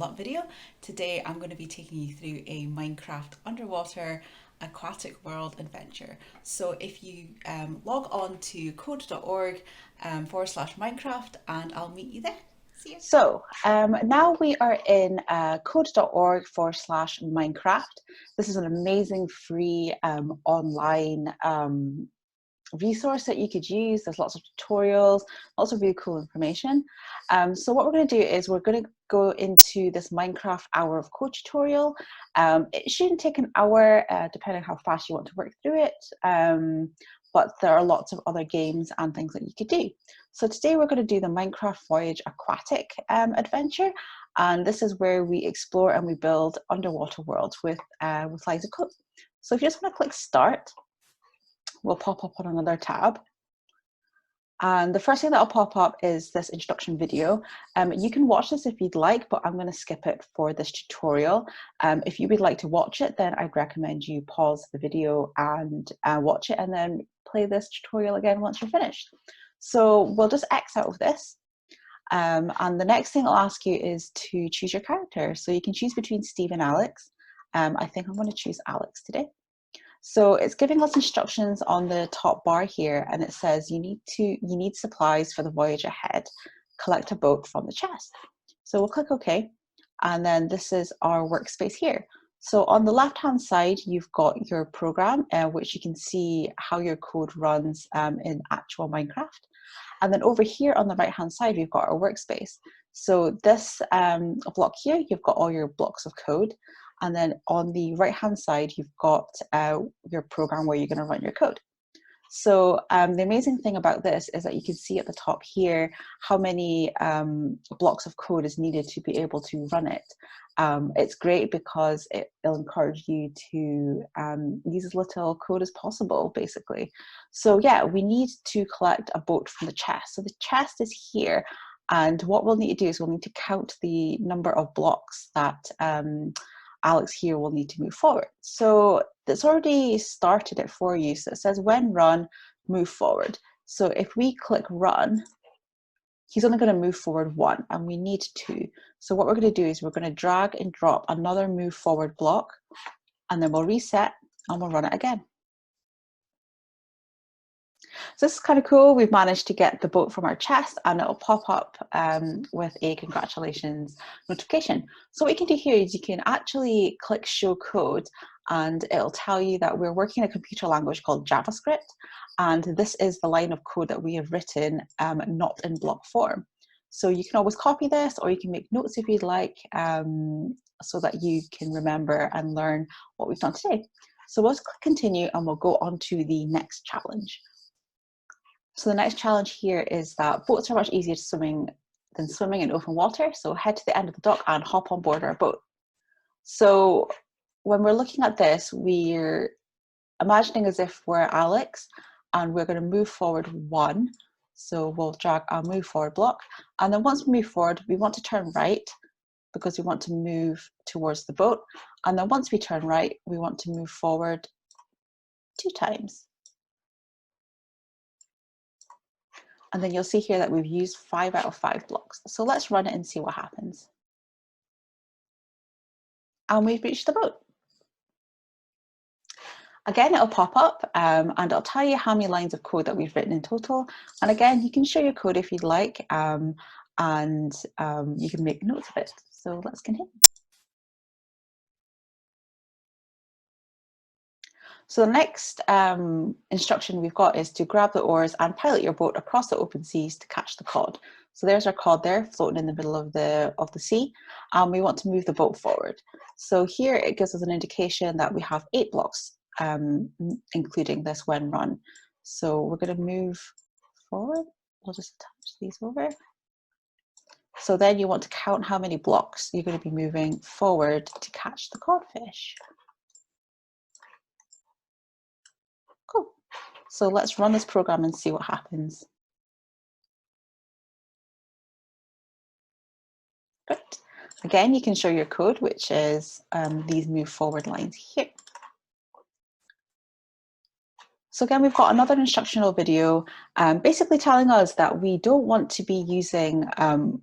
LevelUp video. Today I'm going to be taking you through a Minecraft underwater aquatic world adventure. So if you log on to code.org /Minecraft and I'll meet you there. See you. Now we are in code.org /Minecraft. This is an amazing free online resource that you could use. There's lots of tutorials, lots of really cool information. So what we're going to do is we're going to go into this Minecraft hour of code tutorial. It shouldn't take an hour, depending on how fast you want to work through it. But there are lots of other games and things that you could do. So today we're going to do the Minecraft Voyage Aquatic adventure. And this is where we explore and we build underwater worlds with lines of code. So if you just want to click start, will pop up on another tab. And the first thing that will pop up is this introduction video. You can watch this if you'd like, but I'm going to skip it for this tutorial. If you would like to watch it, then I'd recommend you pause the video and watch it and then play this tutorial again once you're finished. So we'll just X out of this. And the next thing I'll ask you is to choose your character. So you can choose between Steve and Alex. I think I'm going to choose Alex today. So it's giving us instructions on the top bar here, and it says you need supplies for the voyage ahead. Collect a boat from the chest. So we'll click OK, and then this is our workspace here. So on the left-hand side, you've got your program, which you can see how your code runs in actual Minecraft. And then over here on the right-hand side, we've got our workspace. So this block here, you've got all your blocks of code. And then on the right-hand side, you've got your program where you're going to run your code. So the amazing thing about this is that you can see at the top here how many blocks of code is needed to be able to run it. It's great because it'll encourage you to use as little code as possible, basically. So yeah, we need to collect a boat from the chest. So the chest is here. And what we'll need to do is we'll need to count the number of blocks that Alex here will need to move forward. So it's already started it for you. So it says when run, move forward. So if we click run, he's only going to move forward 1 and we need 2. So what we're going to do is we're going to drag and drop another move forward block and then we'll reset and we'll run it again. So this is kind of cool. We've managed to get the boat from our chest and it'll pop up with a congratulations notification. So what you can do here is you can actually click show code and it'll tell you that we're working in a computer language called JavaScript. And this is the line of code that we have written, not in block form. So you can always copy this or you can make notes if you'd like, so that you can remember and learn what we've done today. So let's click continue and we'll go on to the next challenge. So the next challenge here is that boats are much easier than swimming in open water. So head to the end of the dock and hop on board our boat. So when we're looking at this, we're imagining as if we're Alex and we're going to move forward 1. So we'll drag our move forward block. And then once we move forward, we want to turn right because we want to move towards the boat. And then once we turn right, we want to move forward 2 times. And then you'll see here that we've used 5 out of 5 blocks. So let's run it and see what happens. And we've reached the boat. Again, it'll pop up and it'll tell you how many lines of code that we've written in total. And again, you can show your code if you'd like, and you can make notes of it. So let's continue. So the next instruction we've got is to grab the oars and pilot your boat across the open seas to catch the cod. So there's our cod there floating in the middle of the sea, and we want to move the boat forward. So here it gives us an indication that we have 8 blocks, including this when run. So we're going to move forward. We'll just attach these over. So then you want to count how many blocks you're going to be moving forward to catch the codfish. Cool. So let's run this program and see what happens. Good. Again, you can show your code, which is these move forward lines here. So again, we've got another instructional video basically telling us that we don't want to be using,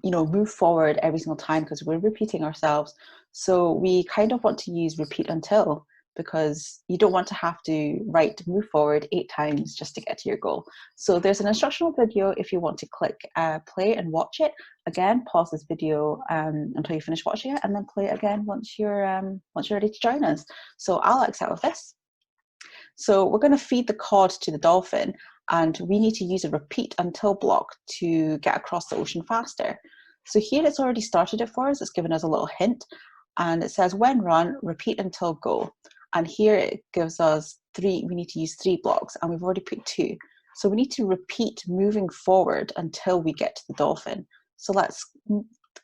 move forward every single time because we're repeating ourselves. So we kind of want to use repeat until, because you don't want to have to write move forward 8 times just to get to your goal. So there's an instructional video if you want to click play and watch it. Again, pause this video until you finish watching it, and then play it again once you're ready to join us. So I'll exit out of this. So we're going to feed the cod to the dolphin, and we need to use a repeat until block to get across the ocean faster. So here it's already started it for us. It's given us a little hint, and it says when run, repeat until go. And here it gives us 3, we need to use 3 blocks, and we've already put 2. So we need to repeat moving forward until we get to the dolphin. So let's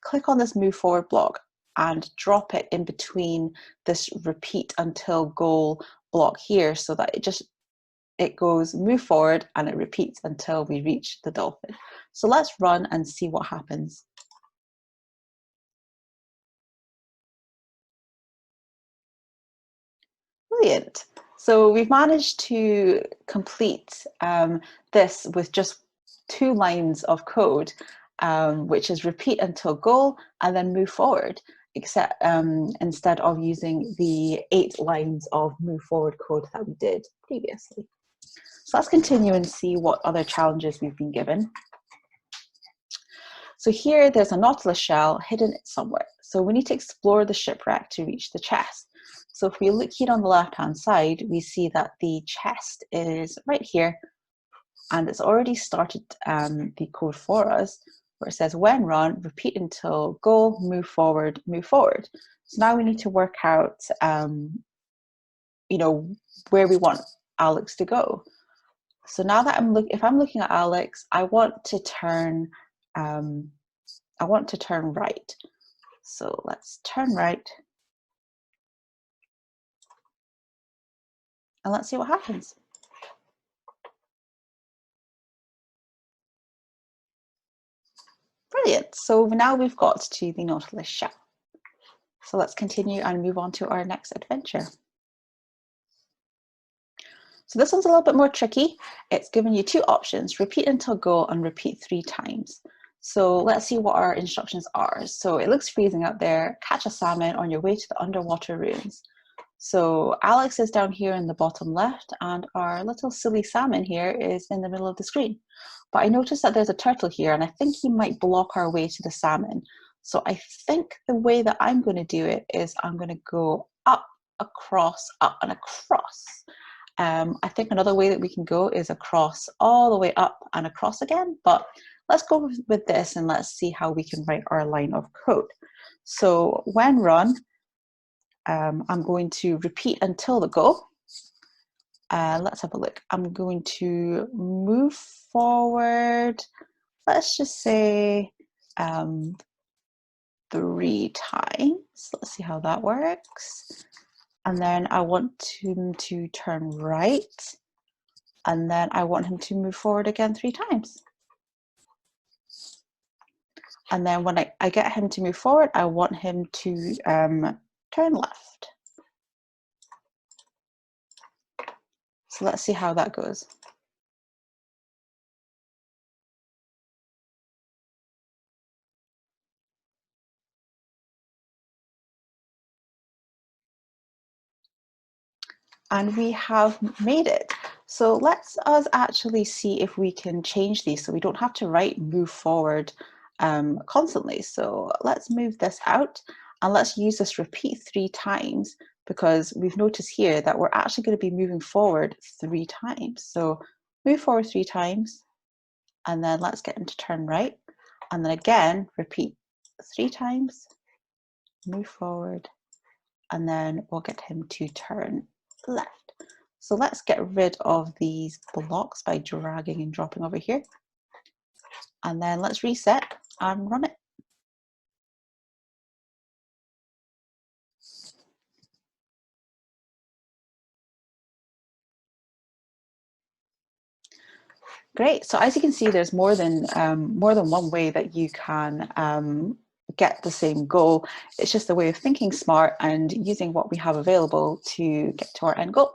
click on this move forward block and drop it in between this repeat until goal block here, so that it goes move forward and it repeats until we reach the dolphin. So let's run and see what happens. Brilliant. So we've managed to complete this with just 2 lines of code, which is repeat until goal and then move forward, except instead of using the 8 lines of move forward code that we did previously. So let's continue and see what other challenges we've been given. So here there's a nautilus shell hidden somewhere. So we need to explore the shipwreck to reach the chest. So if we look here on the left-hand side, we see that the chest is right here, and it's already started the code for us, where it says when run, repeat until goal, move forward, move forward. So now we need to work out, where we want Alex to go. So now that if I'm looking at Alex, I want to turn right. So let's turn right. And let's see what happens. Brilliant. So now we've got to the nautilus shell. So let's continue and move on to our next adventure. So this one's a little bit more tricky. It's given you 2 options, repeat until goal and repeat 3 times. So let's see what our instructions are. So it looks freezing out there. Catch a salmon on your way to the underwater ruins. So Alex is down here in the bottom left, and our little silly salmon here is in the middle of the screen. But I noticed that there's a turtle here, and I think he might block our way to the salmon. So I think the way that I'm going to do it is I'm going to go up, across, up, and across. I think another way that we can go is across, all the way up and across again. But let's go with this, and let's see how we can write our line of code. So when run, I'm going to repeat until the goal. Let's have a look. I'm going to move forward, let's just say 3 times. Let's see how that works. And then I want him to turn right. And then I want him to move forward again 3 times. And then when I get him to move forward, I want him to turn left. So let's see how that goes. And we have made it. So let's us actually see if we can change these so we don't have to write move forward constantly. So let's move this out, and let's use this repeat 3 times, because we've noticed here that we're actually going to be moving forward 3 times. So move forward 3 times, and then let's get him to turn right, and then again repeat 3 times, move forward, and then we'll get him to turn left. So let's get rid of these blocks by dragging and dropping over here. And then let's reset and run it. Great. So as you can see, there's more than one way that you can get the same goal. It's just a way of thinking smart and using what we have available to get to our end goal.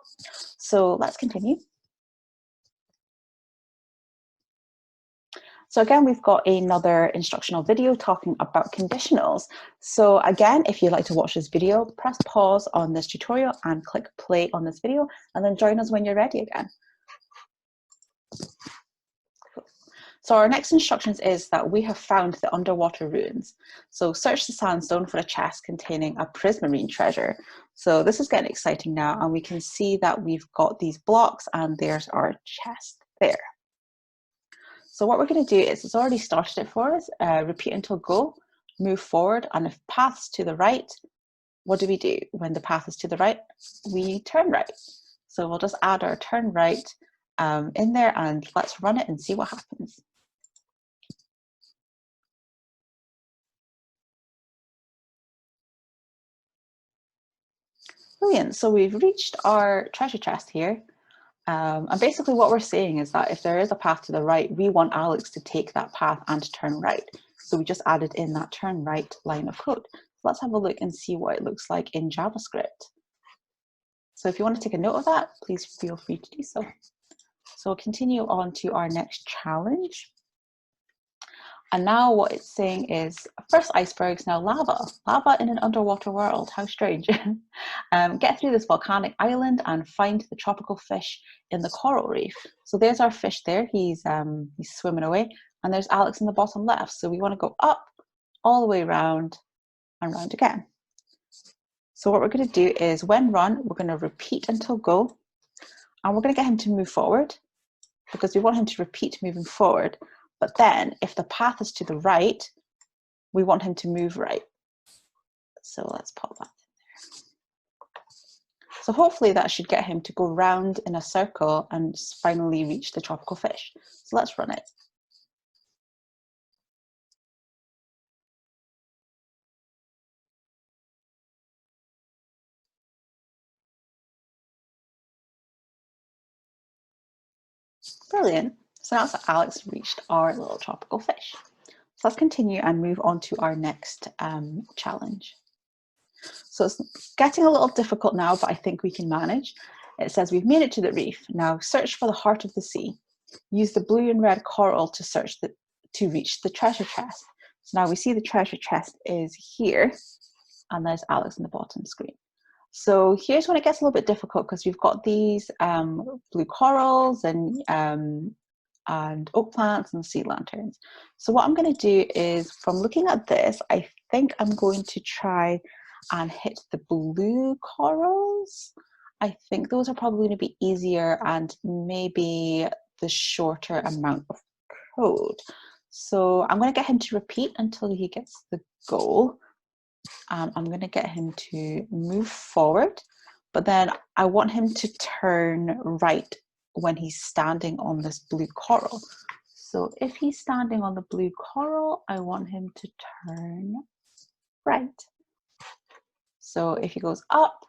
So let's continue. So again, we've got another instructional video talking about conditionals. So again, if you'd like to watch this video, press pause on this tutorial and click play on this video, and then join us when you're ready again. So our next instructions is that we have found the underwater ruins. So search the sandstone for a chest containing a prismarine treasure. So this is getting exciting now, and we can see that we've got these blocks and there's our chest there. So what we're going to do is, it's already started it for us, repeat until go, move forward, and if path's to the right, what do we do? When the path is to the right, we turn right. So we'll just add our turn right in there, and let's run it and see what happens. Brilliant, so we've reached our treasure chest here. And basically what we're saying is that if there is a path to the right, we want Alex to take that path and turn right. So we just added in that turn right line of code. So let's have a look and see what it looks like in JavaScript. So if you want to take a note of that, please feel free to do so. So we'll continue on to our next challenge. And now what it's saying is, first icebergs, now lava. Lava in an underwater world, how strange. Get through this volcanic island and find the tropical fish in the coral reef. So there's our fish there, he's swimming away, and there's Alex in the bottom left. So we want to go up, all the way around, and round again. So what we're going to do is, when run, we're going to repeat until go, and we're going to get him to move forward, because we want him to repeat moving forward. But then if the path is to the right, we want him to move right. So let's pop that in there. So hopefully that should get him to go round in a circle and finally reach the tropical fish. So let's run it. Brilliant. So now that Alex reached our little tropical fish. So let's continue and move on to our next challenge. So it's getting a little difficult now, but I think we can manage. It says we've made it to the reef. Now search for the heart of the sea. Use the blue and red coral to search to reach the treasure chest. So now we see the treasure chest is here, and there's Alex in the bottom screen. So here's when it gets a little bit difficult, because we've got these blue corals and oak plants and sea lanterns. So what I'm going to do is, from looking at this, I think I'm going to try and hit the blue corals. I think those are probably going to be easier and maybe the shorter amount of code. So I'm going to get him to repeat until he gets the goal. I'm going to get him to move forward, but then I want him to turn right when he's standing on this blue coral. So if he's standing on the blue coral, I want him to turn right. So if he goes up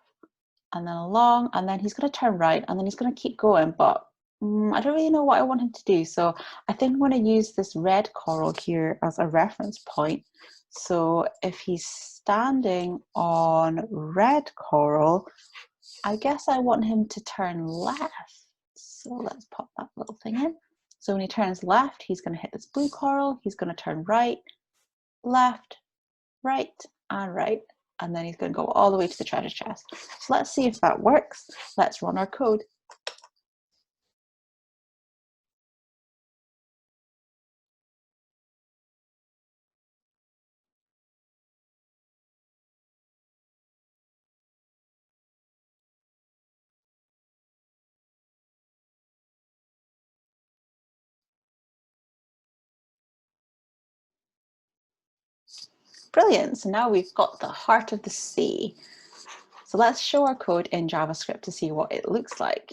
and then along, and then he's going to turn right, and then he's going to keep going, but I don't really know what I want him to do. So I think I'm going to use this red coral here as a reference point. So if he's standing on red coral, I guess I want him to turn left. So let's pop that little thing in. So when he turns left, he's going to hit this blue coral. He's going to turn right, left, right, and right. And then he's going to go all the way to the treasure chest. So let's see if that works. Let's run our code. Brilliant. So now we've got the heart of the sea. So let's show our code in JavaScript to see what it looks like.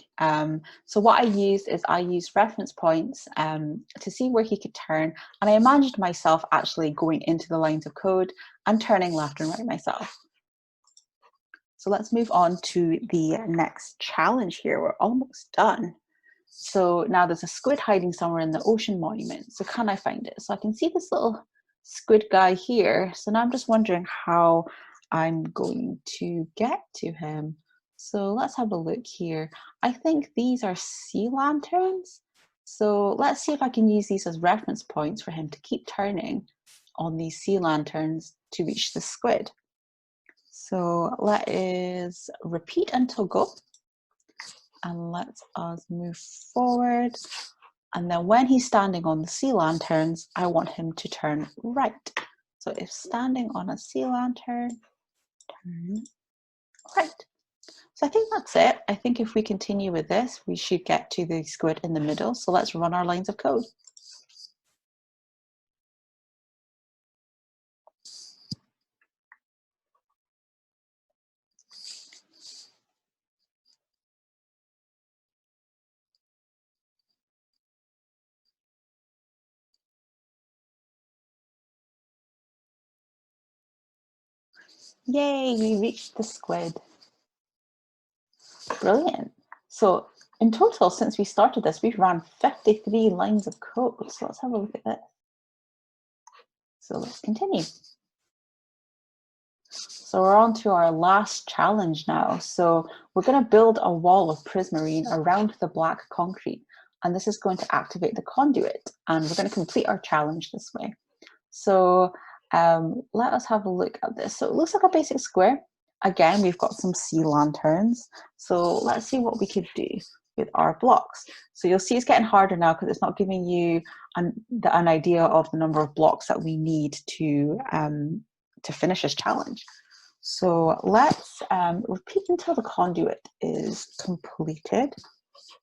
So what I used is, I used reference points to see where he could turn. And I imagined myself actually going into the lines of code and turning left and right myself. So let's move on to the next challenge here. We're almost done. So now there's a squid hiding somewhere in the ocean monument. So can I find it? So I can see this little squid guy here. So now I'm just wondering how I'm going to get to him. So let's have a look here. I think these are sea lanterns. So let's see if I can use these as reference points for him to keep turning on these sea lanterns to reach the squid. So let us repeat until go, and let us move forward. And then when he's standing on the sea lanterns, I want him to turn right. So if standing on a sea lantern, turn right. So I think that's it. I think if we continue with this, we should get to the squid in the middle. So let's run our lines of code. Yay, we reached the squid. Brilliant. So in total, since we started this, we've run 53 lines of code. So let's have a look at this. So let's continue. So we're on to our last challenge now. So we're going to build a wall of prismarine around the black concrete. And this is going to activate the conduit. And we're going to complete our challenge this way. So let us have a look at this. So it looks like a basic square. Again, we've got some sea lanterns. So let's see what we could do with our blocks. So you'll see it's getting harder now because it's not giving you an idea of the number of blocks that we need to finish this challenge. So let's repeat until the conduit is completed.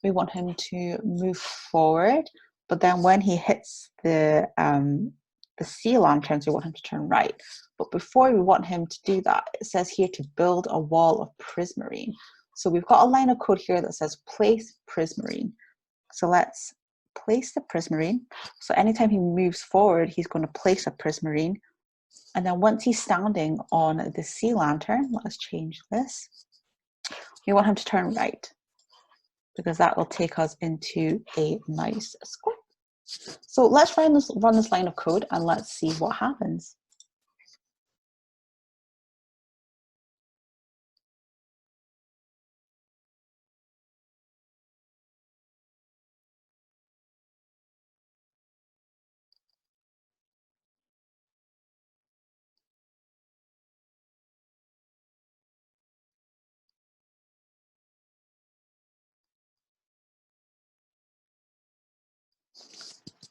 We want him to move forward, but then when he hits the sea lanterns, we want him to turn right. But before we want him to do that, it says here to build a wall of prismarine. So we've got a line of code here that says place prismarine. So let's place the prismarine. So anytime he moves forward, he's going to place a prismarine. And then once he's standing on the sea lantern, let's change this. We want him to turn right, because that will take us into a nice square. So let's run this line of code and let's see what happens.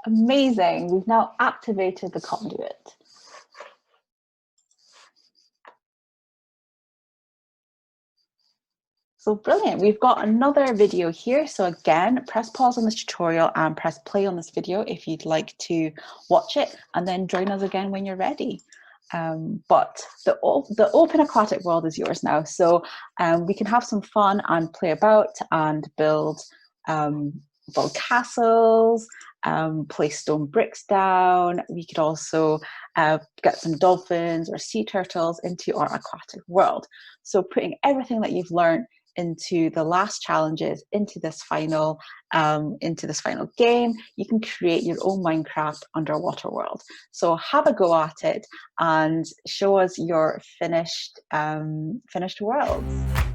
Amazing, we've now activated the conduit. So brilliant, we've got another video here. So again, press pause on this tutorial and press play on this video if you'd like to watch it, and then join us again when you're ready. But the open aquatic world is yours now. So we can have some fun and play about and build castles, place stone bricks down. We could also get some dolphins or sea turtles into our aquatic world. So putting everything that you've learned into the last challenges, into this final game, you can create your own Minecraft underwater world. So have a go at it and show us your finished worlds.